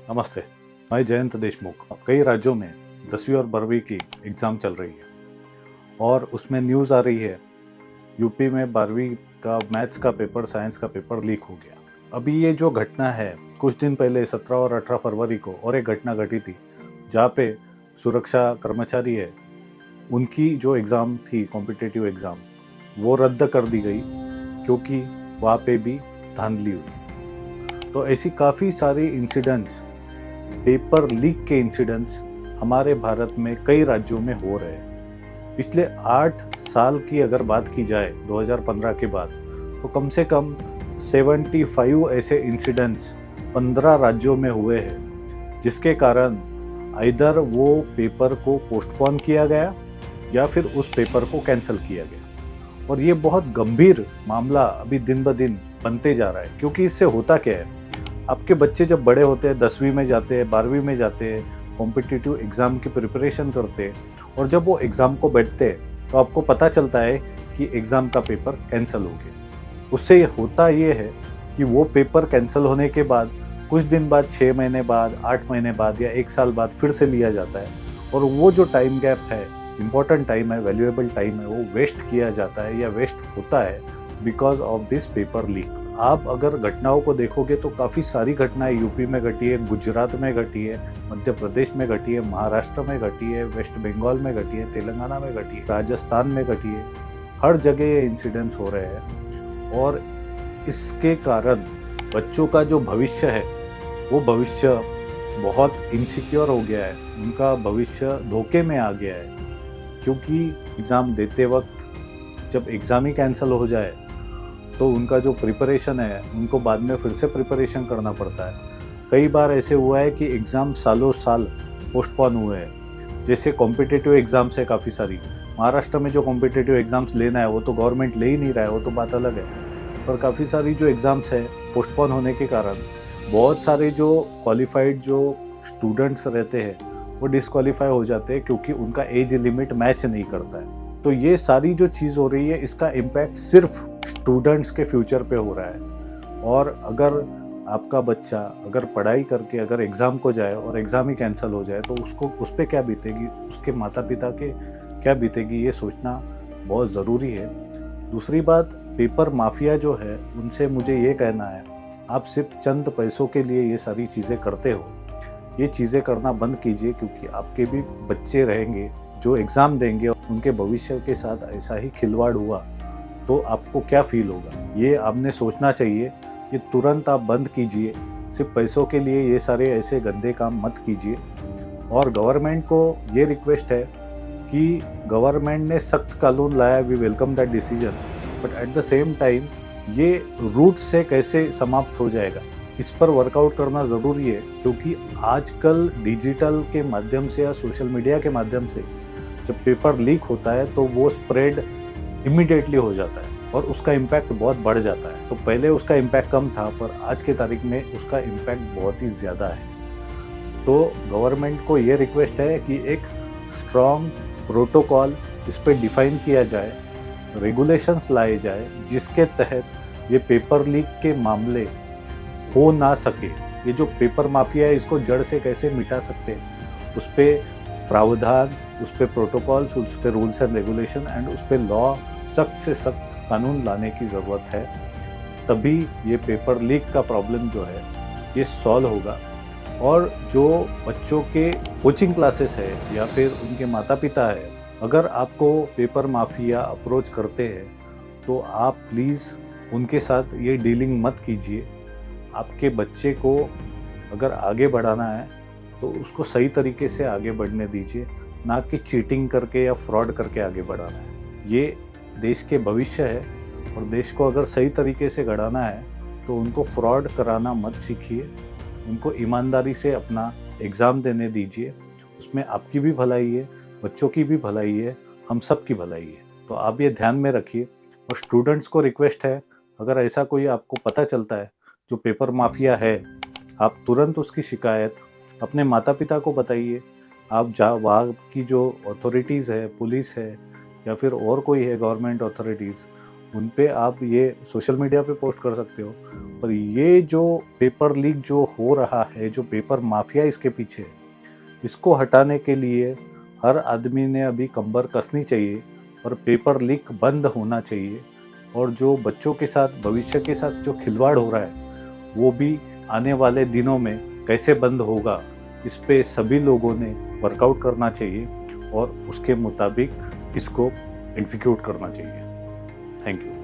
नमस्ते, मैं जयंत देशमुख। कई राज्यों में 10वीं और 12वीं की एग्ज़ाम चल रही है और उसमें न्यूज़ आ रही है यूपी में 12वीं का मैथ्स का पेपर, साइंस का पेपर लीक हो गया। अभी ये जो घटना है, कुछ दिन पहले 17 और 18 फरवरी को और एक घटना घटी थी जहाँ पे सुरक्षा कर्मचारी है, उनकी जो एग्ज़ाम थी कॉम्पिटिटिव एग्ज़ाम, वो रद्द कर दी गई क्योंकि वहाँ पे भी धांधली हुई। तो ऐसी काफ़ी सारी इंसिडेंट्स, पेपर लीक के इंसिडेंट्स हमारे भारत में कई राज्यों में हो रहे हैं। पिछले 8 साल की अगर बात की जाए 2015 के बाद, तो कम से कम 75 ऐसे इंसिडेंट्स 15 राज्यों में हुए हैं, जिसके कारण आइदर वो पेपर को पोस्टपोन किया गया या फिर उस पेपर को कैंसिल किया गया। और ये बहुत गंभीर मामला अभी दिन ब दिन बनते जा रहा है, क्योंकि इससे होता क्या है, आपके बच्चे जब बड़े होते हैं, 10वीं में जाते हैं, 12वीं में जाते हैं, कॉम्पिटिटिव एग्ज़ाम की प्रिपरेशन करते हैं और जब वो एग्ज़ाम को बैठते हैं तो आपको पता चलता है कि एग्ज़ाम का पेपर कैंसिल हो गया। उससे होता ये है कि वो पेपर कैंसिल होने के बाद कुछ दिन बाद, 6 महीने बाद, 8 महीने बाद या 1 साल बाद फिर से लिया जाता है और वो जो टाइम गैप है, इम्पॉर्टेंट टाइम है, वैल्यूएबल टाइम है, वो वेस्ट किया जाता है या वेस्ट होता है because of this paper leak. आप अगर घटनाओं को देखोगे तो काफ़ी सारी घटनाएं यूपी में घटी है, गुजरात में घटी है, मध्य प्रदेश में घटी है, महाराष्ट्र में घटी है, वेस्ट बंगाल में घटी है, तेलंगाना में घटी है, राजस्थान में घटी है। हर जगह ये इंसिडेंट्स हो रहे हैं और इसके कारण बच्चों का जो भविष्य है, वो भविष्य बहुत इनसिक्योर हो गया है, उनका भविष्य धोखे में आ गया है। क्योंकि एग्ज़ाम देते वक्त जब एग्ज़ाम ही कैंसिल हो जाए तो उनका जो प्रिपरेशन है, उनको बाद में फिर से प्रिपरेशन करना पड़ता है। कई बार ऐसे हुआ है कि एग्ज़ाम सालों साल पोस्टपोन हुए हैं। जैसे कॉम्पिटिटिव एग्ज़ाम्स है काफ़ी सारी, महाराष्ट्र में जो कॉम्पिटिटिव एग्ज़ाम्स लेना है वो तो गवर्नमेंट ले ही नहीं रहा है, वो तो बात अलग है। पर काफ़ी सारी जो एग्ज़ाम्स है पोस्टपोन होने के कारण बहुत सारे जो क्वालिफाइड जो स्टूडेंट्स रहते हैं वो डिसक्वालीफाई हो जाते हैं, क्योंकि उनका एज लिमिट मैच नहीं करता है। तो ये सारी जो चीज़ हो रही है, इसका इम्पैक्ट सिर्फ स्टूडेंट्स के फ्यूचर पे हो रहा है। और अगर आपका बच्चा अगर पढ़ाई करके अगर एग्ज़ाम को जाए और एग्ज़ाम ही कैंसिल हो जाए तो उसको उस पे क्या बीतेगी, उसके माता पिता के क्या बीतेगी, ये सोचना बहुत ज़रूरी है। दूसरी बात, पेपर माफिया जो है उनसे मुझे ये कहना है, आप सिर्फ चंद पैसों के लिए ये सारी चीज़ें करते हो, ये चीज़ें करना बंद कीजिए, क्योंकि आपके भी बच्चे रहेंगे जो एग्ज़ाम देंगे और उनके भविष्य के साथ ऐसा ही खिलवाड़ हुआ तो आपको क्या फील होगा, ये आपने सोचना चाहिए। ये तुरंत आप बंद कीजिए, सिर्फ पैसों के लिए ये सारे ऐसे गंदे काम मत कीजिए। और गवर्नमेंट को ये रिक्वेस्ट है कि गवर्नमेंट ने सख्त कानून लाया, we welcome that decision, but at the same time ये रूट से कैसे समाप्त हो जाएगा, इस पर वर्कआउट करना ज़रूरी है। क्योंकि आजकल डिजिटल के माध्यम से या सोशल मीडिया के माध्यम से जब पेपर लीक होता है तो वो स्प्रेड इमीडिएटली हो जाता है और उसका इम्पैक्ट बहुत बढ़ जाता है। तो पहले उसका इम्पैक्ट कम था, पर आज के तारीख में उसका इम्पैक्ट बहुत ही ज़्यादा है। तो गवर्नमेंट को ये रिक्वेस्ट है कि एक स्ट्रॉन्ग प्रोटोकॉल इस पर डिफाइन किया जाए, रेगुलेशंस लाए जाए, जिसके तहत ये पेपर लीक के मामले हो ना सके। ये जो पेपर माफिया है, इसको जड़ से कैसे मिटा सकते हैं, उस पर प्रावधान, उस पर प्रोटोकॉल्स, उस पर रूल्स एंड रेगुलेशन एंड उस पर लॉ, सख्त से सख्त कानून लाने की ज़रूरत है। तभी ये पेपर लीक का प्रॉब्लम जो है ये सॉल्व होगा। और जो बच्चों के कोचिंग क्लासेस है या फिर उनके माता पिता है, अगर आपको पेपर माफिया अप्रोच करते हैं तो आप प्लीज़ उनके साथ ये डीलिंग मत कीजिए। आपके बच्चे को अगर आगे बढ़ाना है तो उसको सही तरीके से आगे बढ़ने दीजिए, ना कि चीटिंग करके या फ्रॉड करके आगे बढ़ाना है। ये देश के भविष्य है और देश को अगर सही तरीके से गढ़ाना है तो उनको फ्रॉड कराना मत सीखिए, उनको ईमानदारी से अपना एग्ज़ाम देने दीजिए। उसमें आपकी भी भलाई है, बच्चों की भी भलाई है, हम सब की भलाई है। तो आप ये ध्यान में रखिए। और स्टूडेंट्स को रिक्वेस्ट है, अगर ऐसा कोई आपको पता चलता है जो पेपर माफिया है, आप तुरंत उसकी शिकायत अपने माता पिता को बताइए। आप वहाँ की जो अथॉरिटीज़ है, पुलिस है या फिर और कोई है गवर्नमेंट अथॉरिटीज़, उन पे आप ये सोशल मीडिया पे पोस्ट कर सकते हो। पर ये जो पेपर लीक जो हो रहा है, जो पेपर माफिया इसके पीछे है, इसको हटाने के लिए हर आदमी ने अभी कंबर कसनी चाहिए और पेपर लीक बंद होना चाहिए। और जो बच्चों के साथ, भविष्य के साथ जो खिलवाड़ हो रहा है, वो भी आने वाले दिनों में कैसे बंद होगा, इस पे सभी लोगों ने वर्कआउट करना चाहिए और उसके मुताबिक इसको एग्जीक्यूट करना चाहिए। Thank you.